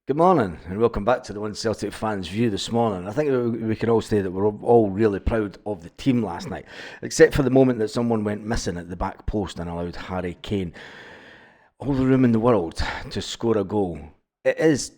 Good morning and welcome back to the One Celtic Fans View this morning. I think we can all say that we're all really proud of the team last night, except for the moment that someone went missing at the back post and allowed Harry Kane all the room in the world to score a goal. It is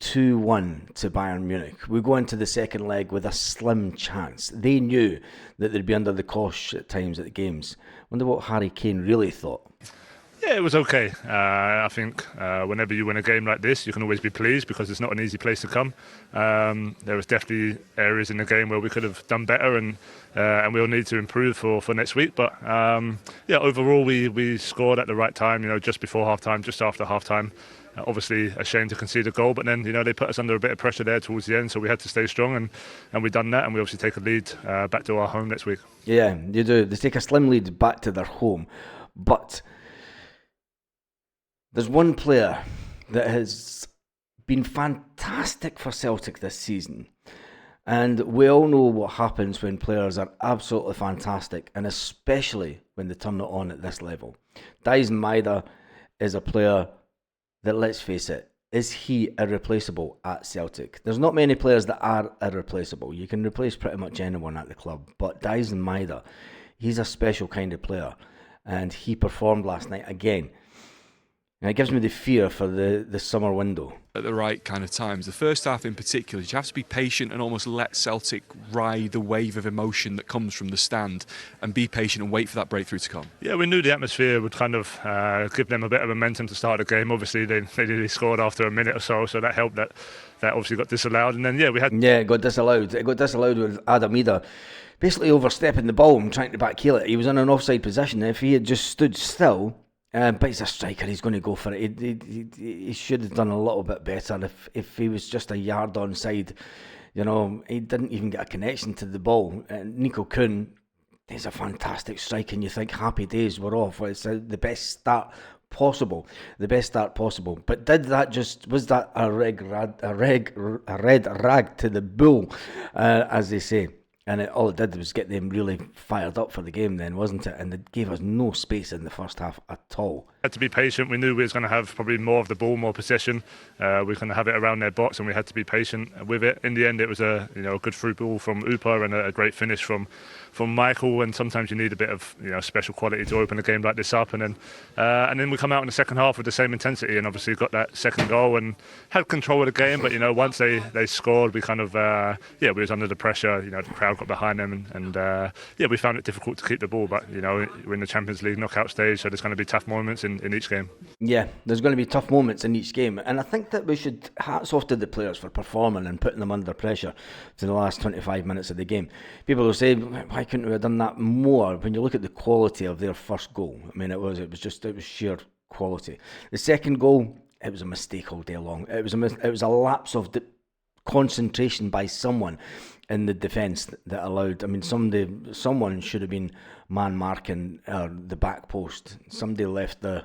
2-1 to Bayern Munich. We go into the second leg with a slim chance. They knew that they'd be under the cosh at times at the games. Wonder what Harry Kane really thought. Yeah, it was okay. I think whenever you win a game like this, you can always be pleased because it's not an easy place to come. There was definitely areas in the game where we could have done better, and we'll need to improve for next week. But yeah, overall we scored at the right time. Just before half time, just after half time. Obviously a shame to concede a goal, but then they put us under a bit of pressure there towards the end, so we had to stay strong, and we've done that, and we obviously take a lead back to our home next week. Yeah, you do. They take a slim lead back to their home, but there's one player that has been fantastic for Celtic this season. And we all know what happens when players are absolutely fantastic, and especially when they turn it on at this level. Daizen Maeda is a player that, let's face it, is he irreplaceable at Celtic? There's not many players that are irreplaceable. You can replace pretty much anyone at the club, but Daizen Maeda, he's a special kind of player, and he performed last night again. And it gives me the fear for the summer window. At the right kind of times. The first half in particular, you have to be patient and almost let Celtic ride the wave of emotion that comes from the stand and be patient and wait for that breakthrough to come. Yeah, we knew the atmosphere would kind of give them a bit of momentum to start the game. Obviously, they nearly scored after a minute or so that helped. That obviously got disallowed. And then, yeah, we had... Yeah, it got disallowed. It got disallowed with Adam Ida basically overstepping the ball and trying to backheel it. He was in an offside position. If he had just stood still... but he's a striker, he's going to go for it. He should have done a little bit better if he was just a yard onside. He didn't even get a connection to the ball. Nico Kuhn, he's a fantastic striker, and you think happy days, we're off. It's the best start possible. But was that a red rag to the bull, as they say? And all it did was get them really fired up for the game then, wasn't it? And it gave us no space in the first half at all. Had to be patient. We knew we was going to have probably more of the ball, more possession. We were going to have it around their box, and we had to be patient with it. In the end, it was a good through ball from Upa and a great finish from Michael. And sometimes you need a bit of special quality to open a game like this up. And then we come out in the second half with the same intensity, and obviously got that second goal and had control of the game. But once they scored, we kind of we was under the pressure. The crowd got behind them, and we found it difficult to keep the ball. But we're in the Champions League knockout stage, so there's going to be tough moments in each game. Yeah, there's going to be tough moments in each game, and I think that we should hats off to the players for performing and putting them under pressure to the last 25 minutes of the game. People will say, why couldn't we have done that more? When you look at the quality of their first goal, I mean, it was sheer quality. The second goal, it was a mistake all day long. It was a lapse of concentration by someone in the defence that allowed. I mean, someone should have been man marking the back post. Somebody left the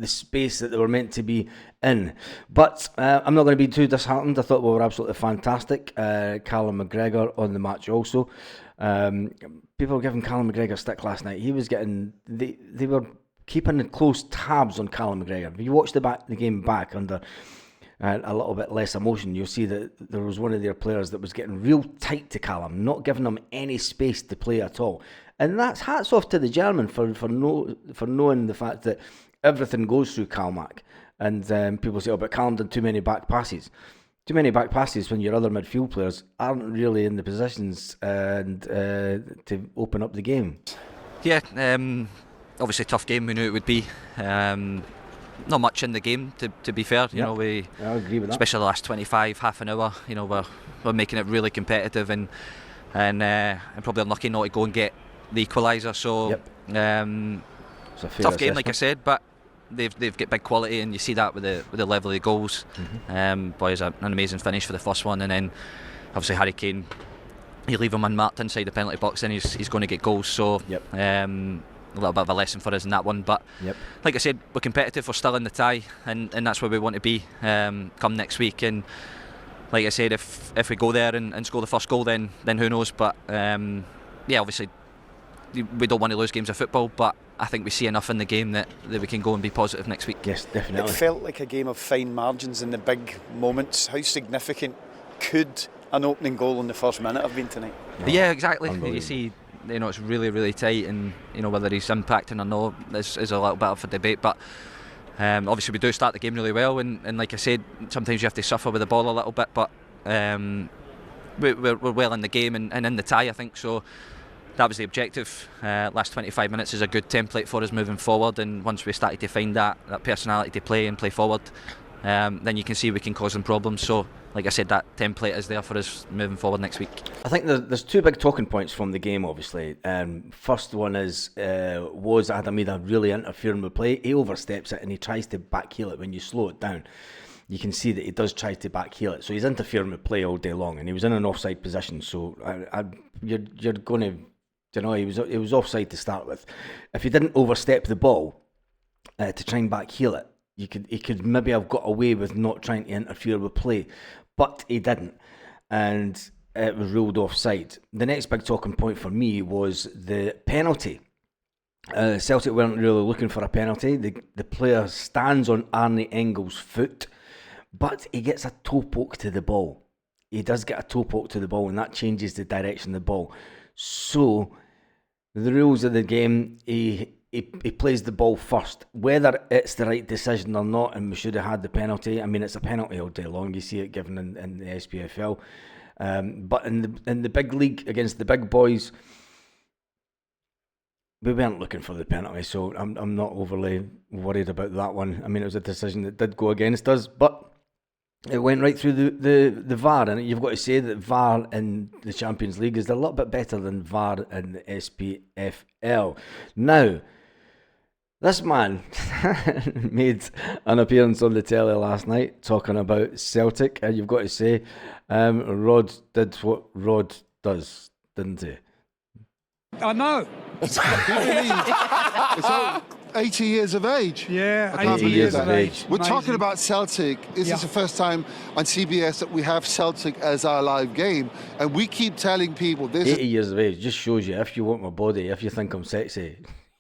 space that they were meant to be in. But I'm not going to be too disheartened. I thought we were absolutely fantastic. Callum McGregor on the match also. People were giving Callum McGregor stick last night. He was getting... They were keeping close tabs on Callum McGregor. If you watch the game back under... a little bit less emotion, you'll see that there was one of their players that was getting real tight to Callum, not giving him any space to play at all. And that's hats off to the German for knowing the fact that everything goes through Calmac. And people say, but Callum did too many back passes. Too many back passes when your other midfield players aren't really in the positions to open up the game. Yeah, obviously tough game, we knew it would be. Not much in the game, to be fair. I agree with that. Especially the last 25, half an hour. We're making it really competitive and probably unlucky not to go and get the equaliser. So tough game, like I said, but they've got big quality, and you see that with the level of the goals. Mm-hmm. Boys, an amazing finish for the first one, and then obviously Harry Kane. You leave him unmarked inside the penalty box, and he's going to get goals. So. A little bit of a lesson for us in that one, but like I said, we're competitive, we're still in the tie, and that's where we want to be come next week. And like I said, if we go there and score the first goal, then who knows. But obviously we don't want to lose games of football, but I think we see enough in the game that we can go and be positive next week. Yes, definitely. It felt like a game of fine margins in the big moments. How significant could an opening goal in the first minute have been tonight? Yeah, exactly. You see, it's really, really tight, and whether he's impacting or not is a little bit of a debate, but obviously we do start the game really well, and like I said, sometimes you have to suffer with the ball a little bit, but we're well in the game and in the tie, I think. So that was the objective. Last 25 minutes is a good template for us moving forward, and once we started to find that personality to play and play forward, then you can see we can cause them problems. So like I said, that template is there for us moving forward next week. I think there's two big talking points from the game, obviously. First one is, was Daizen Maeda really interfering with play? He oversteps it and he tries to backheel it. When you slow it down, you can see that he does try to backheel it. So he's interfering with play all day long, and he was in an offside position. So you're going to, he was offside to start with. If he didn't overstep the ball to try and backheel it, he could maybe have got away with not trying to interfere with play, but he didn't, and it was ruled offside. The next big talking point for me was the penalty. Celtic weren't really looking for a penalty. The player stands on Arnie Engel's foot, but he gets a toe poke to the ball. He does get a toe poke to the ball, and that changes the direction of the ball. So the rules of the game, he plays the ball first. Whether it's the right decision or not, and we should have had the penalty. I mean, it's a penalty all day long. You see it given in the SPFL. But in the big league against the big boys, we weren't looking for the penalty, so I'm not overly worried about that one. I mean, it was a decision that did go against us, but it went right through the VAR, and you've got to say that VAR in the Champions League is a little bit better than VAR in the SPFL. Now, this man made an appearance on the telly last night talking about Celtic, and you've got to say, Rod did what Rod does, didn't he? I know. It's 80 years of age. Yeah, I can't 80 believe years that. of age. We're Amazing. talking about Celtic. This is the first time on CBS that we have Celtic as our live game, and we keep telling people this 80 years of age just shows you, if you want my body, if you think I'm sexy,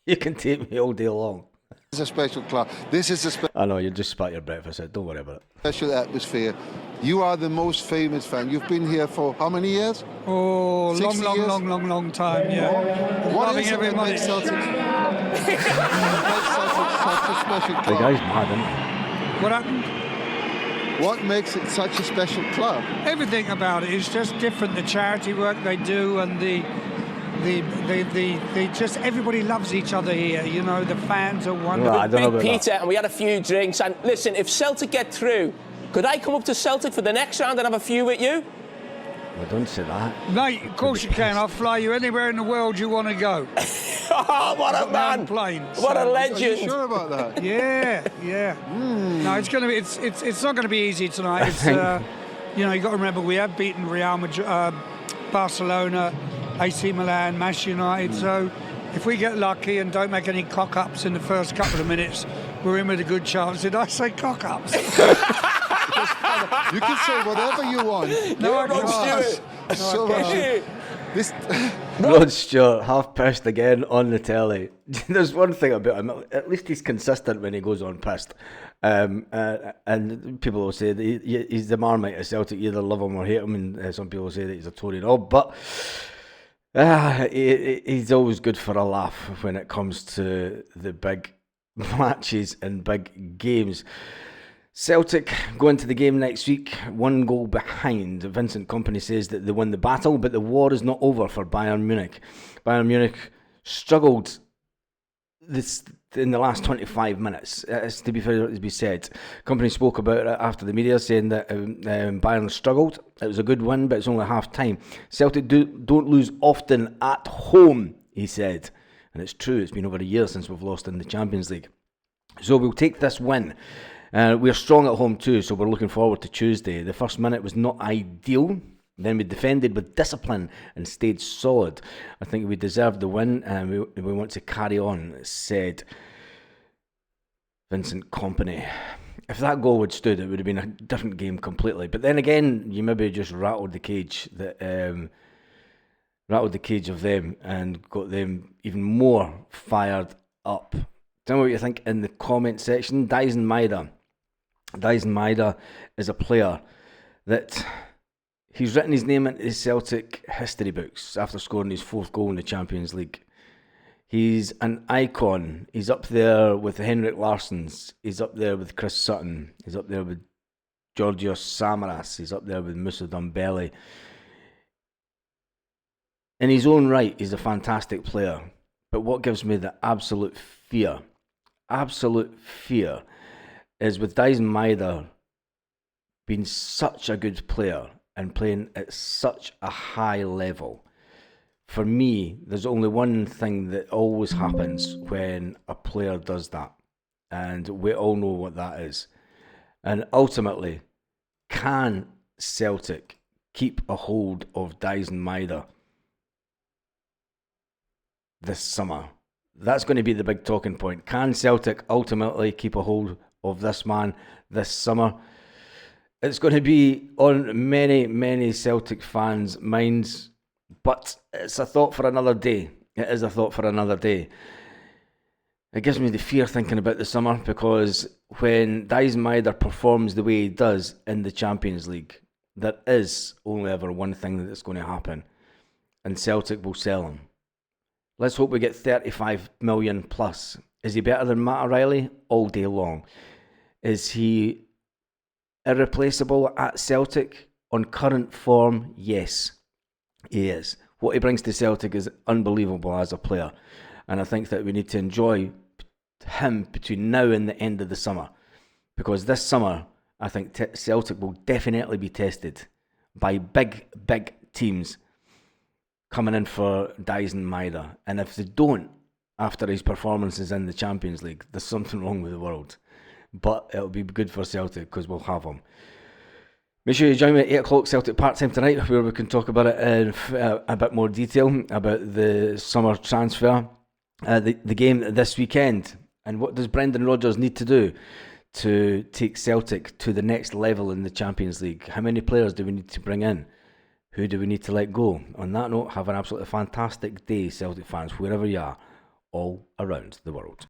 you can take me all day long. is a special club. This is a I know, you just spat your breakfast out, don't worry about it. special atmosphere. You are the most famous fan. You've been here for how many years? Oh, 60 years? long time, yeah. What Loving is it every that makes minute. Celtic such a special The club? guy's mad, isn't he? What happened? What makes it such a special club? Everything about it is just different. The charity work they do, and the just everybody loves each other here. You know, the fans are wonderful. Well, I don't know Big about Peter, and we had a few drinks. And listen, if Celtic get through, could I come up to Celtic for the next round and have a few with you? Well, don't say that. Mate, of course you can. I'll fly you anywhere in the world you want to go. Oh, what a man! Plane, What a so- Are you legend! sure about that? Yeah. No, it's gonna be. It's not gonna be easy tonight. It's you know, you got to remember we have beaten Real Madrid, Barcelona, AC Milan, Manchester United. So if we get lucky and don't make any cock-ups in the first couple of minutes, we're in with a good chance. Did I say cock-ups? You can say whatever you want. No, I Rod can't. Stewart. So, this, Rod Stewart, half pissed again on the telly. There's one thing about him, at least he's consistent when he goes on pissed. And people will say that he's the Marmite of Celtic, you either love him or hate him, and some people say that he's a Tory and all, but he's always good for a laugh when it comes to the big matches and big games. Celtic go into the game next week 1 goal behind. Vincent Kompany says that they won the battle, but the war is not over for Bayern Munich. Bayern Munich struggled this in the last 25 minutes. It's to be said. Kompany spoke about it after the media, saying that Bayern struggled. It was a good win, but it's only half time. Celtic don't lose often at home, he said. And it's true, it's been over a year since we've lost in the Champions League. So we'll take this win. We're strong at home too, so we're looking forward to Tuesday. The first minute was not ideal. Then we defended with discipline and stayed solid. I think we deserved the win, and we want to carry on, said Vincent Kompany. If that goal had stood, it would have been a different game completely. But then again, you maybe just rattled the cage that rattled the cage of them and got them even more fired up. Tell me what you think in the comment section. Daizen Maeda is a player that he's written his name into the Celtic history books after scoring his 4th goal in the Champions League. He's an icon. He's up there with Henrik Larssons. He's up there with Chris Sutton. He's up there with Georgios Samaras. He's up there with Moussa Dembele. In his own right, he's a fantastic player. But what gives me the absolute fear is with Daizen Maeda being such a good player and playing at such a high level. For me, there's only one thing that always happens when a player does that. And we all know what that is. And ultimately, can Celtic keep a hold of Daizen Maeda this summer? That's going to be the big talking point. Can Celtic ultimately keep a hold of this man this summer? It's going to be on many, many Celtic fans' minds, but it's a thought for another day. It is a thought for another day. It gives me the fear thinking about the summer, because when Daizen Maeda performs the way he does in the Champions League, there is only ever one thing that's going to happen, and Celtic will sell him. Let's hope we get 35 million plus. Is he better than Matt O'Reilly? All day long. Is he irreplaceable at Celtic on current form? Yes, he is. What he brings to Celtic is unbelievable as a player. And I think that we need to enjoy him between now and the end of the summer. Because this summer, I think Celtic will definitely be tested by big, big teams coming in for Daizen Maeda. And if they don't, after his performances in the Champions League, there's something wrong with the world. But it'll be good for Celtic because we'll have him. Make sure you join me at 8 o'clock Celtic Part Time tonight, where we can talk about it in a bit more detail, about the summer transfer, the game this weekend, and what does Brendan Rodgers need to do to take Celtic to the next level in the Champions League? How many players do we need to bring in? Who do we need to let go? On that note, have an absolutely fantastic day, Celtic fans, wherever you are, all around the world.